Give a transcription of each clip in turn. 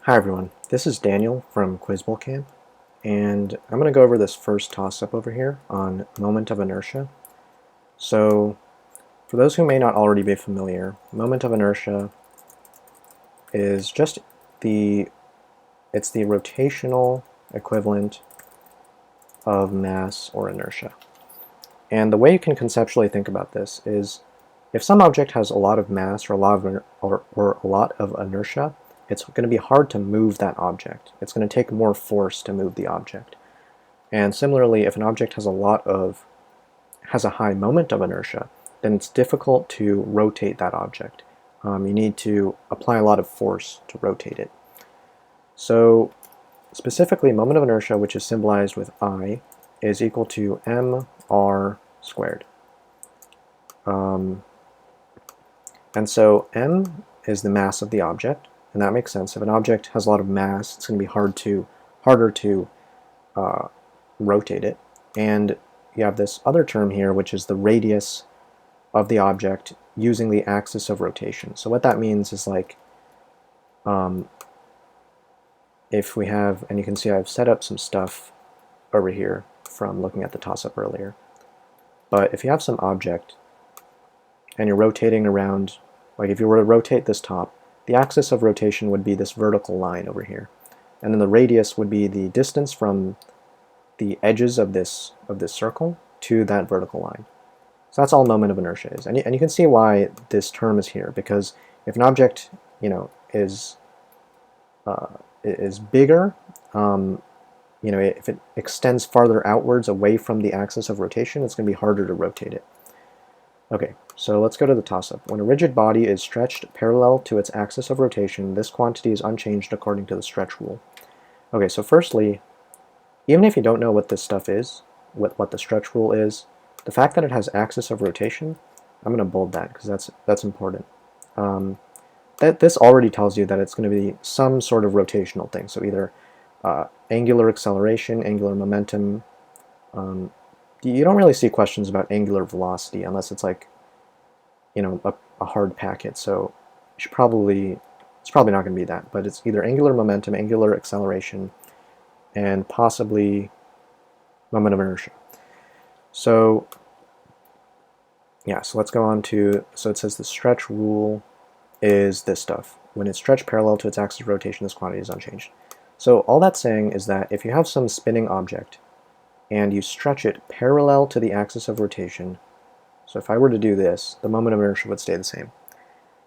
Hi everyone, this is Daniel from QuizBowl Camp, and I'm going to go over this first toss-up over here on moment of inertia. So, for those who may not already be familiar, moment of inertia is just it's the rotational equivalent of mass or inertia. And the way you can conceptually think about this is if some object has a lot of mass or a lot of inertia, it's going to be hard to move that object. It's going to take more force to move the object. And similarly, if an object has a high moment of inertia, then it's difficult to rotate that object. You need to apply a lot of force to rotate it. So specifically, moment of inertia, which is symbolized with I, is equal to mr squared. And so m is the mass of the object, and that makes sense. If an object has a lot of mass, it's going to be harder to rotate it. And you have this other term here, which is the radius of the object using the axis of rotation. So what that means is like, if we have, and you can see I've set up some stuff over here from looking at the toss-up earlier. But if you have some object and you're rotating around, like if you were to rotate this top, the axis of rotation would be this vertical line over here. And then the radius would be the distance from the edges of this circle to that vertical line. So that's all moment of inertia is. And you can see why this term is here, because if an object, is bigger, if it extends farther outwards away from the axis of rotation, it's going to be harder to rotate it. Okay, so let's go to the toss-up. When a rigid body is stretched parallel to its axis of rotation, this quantity is unchanged according to the stretch rule. Okay, so firstly, even if you don't know what this stuff is, what the stretch rule is, the fact that it has axis of rotation, I'm going to bold that because that's important. This already tells you that it's going to be some sort of rotational thing, so either angular acceleration, angular momentum. You don't really see questions about angular velocity unless it's like, a hard packet, so it's probably not going to be that, but it's either angular momentum, angular acceleration, and possibly moment of inertia. So yeah, so let's go on to, so it says the stretch rule is this stuff. When it's stretched parallel to its axis of rotation, this quantity is unchanged. So all that's saying is that if you have some spinning object and you stretch it parallel to the axis of rotation, so if I were to do this, the moment of inertia would stay the same.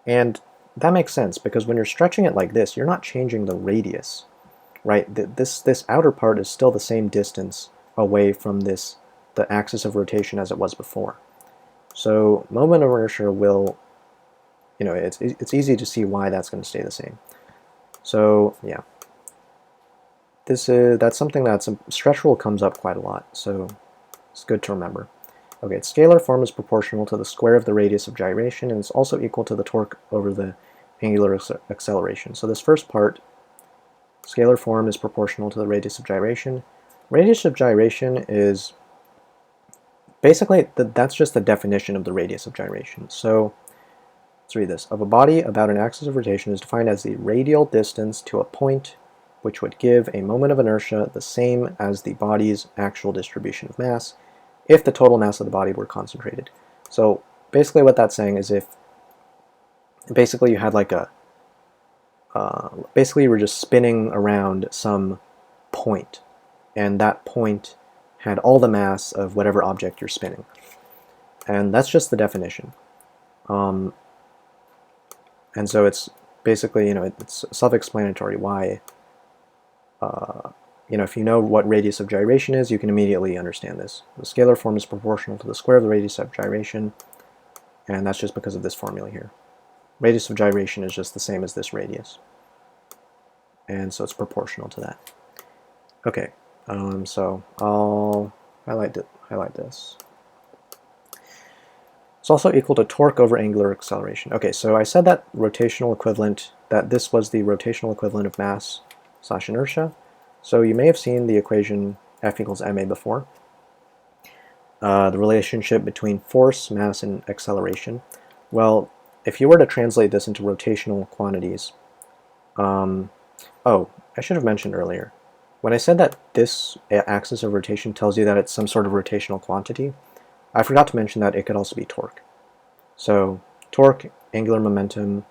And that makes sense, because when you're stretching it like this, you're not changing the radius, right? This outer part is still the same distance away from the axis of rotation as it was before. So moment of inertia will, it's easy to see why that's going to stay the same. So yeah, that's something stretch rule comes up quite a lot, so it's good to remember. Okay, its scalar form is proportional to the square of the radius of gyration, and it's also equal to the torque over the angular acceleration. So this first part, scalar form is proportional to the radius of gyration. Radius of gyration is basically, that's just the definition of the radius of gyration. So let's read this. Of a body about an axis of rotation is defined as the radial distance to a point which would give a moment of inertia the same as the body's actual distribution of mass if the total mass of the body were concentrated. So basically what that's saying is if basically you had like basically you were just spinning around some point, and that point had all the mass of whatever object you're spinning. And that's just the definition. And so it's basically, it's self-explanatory why, if you know what radius of gyration is, you can immediately understand this. The scalar form is proportional to the square of the radius of gyration, and that's just because of this formula here. Radius of gyration is just the same as this radius, and so it's proportional to that. Okay, so I'll highlight this. It's also equal to torque over angular acceleration. Okay, so I said that this was the rotational equivalent of mass / inertia. So you may have seen the equation F equals ma before. The relationship between force, mass, and acceleration. Well, if you were to translate this into rotational quantities, Oh, I should have mentioned earlier. When I said that this axis of rotation tells you that it's some sort of rotational quantity, I forgot to mention that it could also be torque. So torque, angular momentum,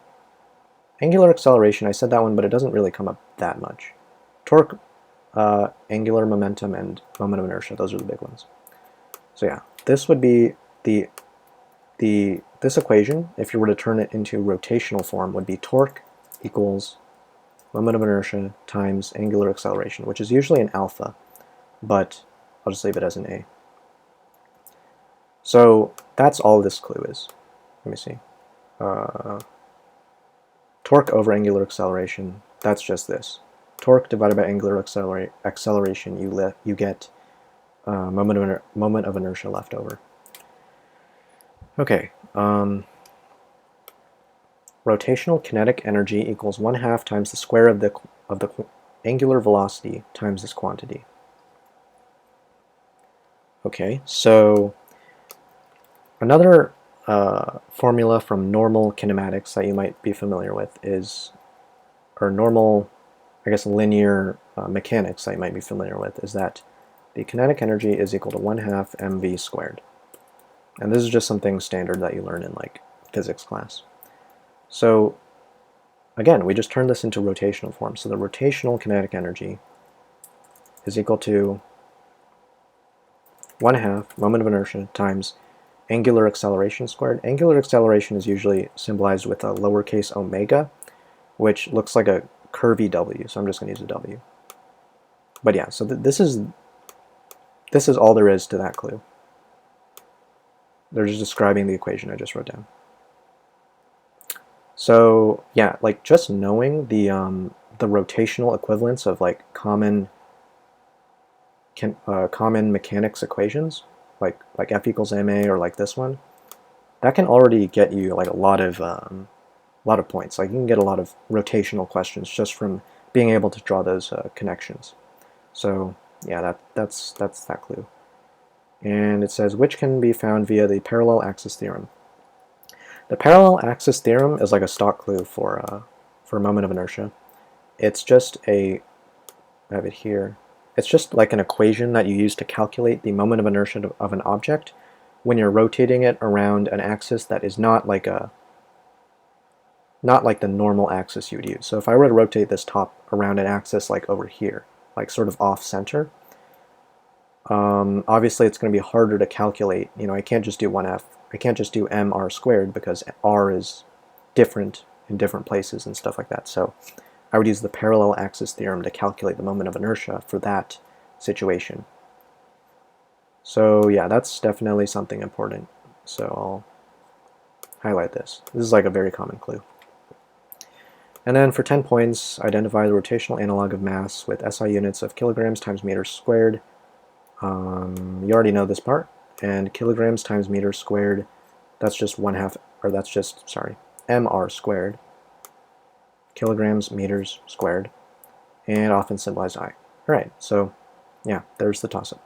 angular acceleration, I said that one, but it doesn't really come up that much. Torque, angular momentum, and moment of inertia, those are the big ones. So yeah, this would be this equation, if you were to turn it into rotational form, would be torque equals moment of inertia times angular acceleration, which is usually an alpha, but I'll just leave it as an A. So that's all this clue is. Let me see. Torque over angular acceleration, that's just this. Torque divided by angular acceleration, you get moment of inertia left over. Okay. Rotational kinetic energy equals 1/2 times the square of the angular velocity times this quantity. Okay, so another formula from normal kinematics that you might be familiar with is, or normal, I guess, linear mechanics that you might be familiar with, is that the kinetic energy is equal to 1/2 mv squared. And this is just something standard that you learn in like physics class. So again, we just turned this into rotational form. So the rotational kinetic energy is equal to 1/2 moment of inertia times angular acceleration squared. Angular acceleration is usually symbolized with a lowercase omega, which looks like a curvy W, so I'm just going to use a W. But yeah, so this is all there is to that clue. They're just describing the equation I just wrote down. So yeah, like just knowing the rotational equivalents of like common mechanics equations, like F equals ma, or like this one, that can already get you like a lot of points. Like you can get a lot of rotational questions just from being able to draw those connections. So yeah, that's that clue. And it says, which can be found via the parallel axis theorem. The parallel axis theorem is like a stock clue for a moment of inertia. It's just I have it here. It's just like an equation that you use to calculate the moment of inertia of an object when you're rotating it around an axis that is not like the normal axis you would use. So if I were to rotate this top around an axis like over here, like sort of off center, obviously it's going to be harder to calculate. You know, I can't just do 1/f. I can't just do mr squared because r is different in different places and stuff like that. So I would use the parallel axis theorem to calculate the moment of inertia for that situation. So yeah, that's definitely something important. So I'll highlight this. This is like a very common clue. And then for 10 points, identify the rotational analog of mass with SI units of kilograms times meters squared. You already know this part. And kilograms times meters squared, that's just 1/2, or that's just, sorry, mr squared. Kilograms, meters squared, and often symbolized I. Alright, so yeah, there's the toss-up.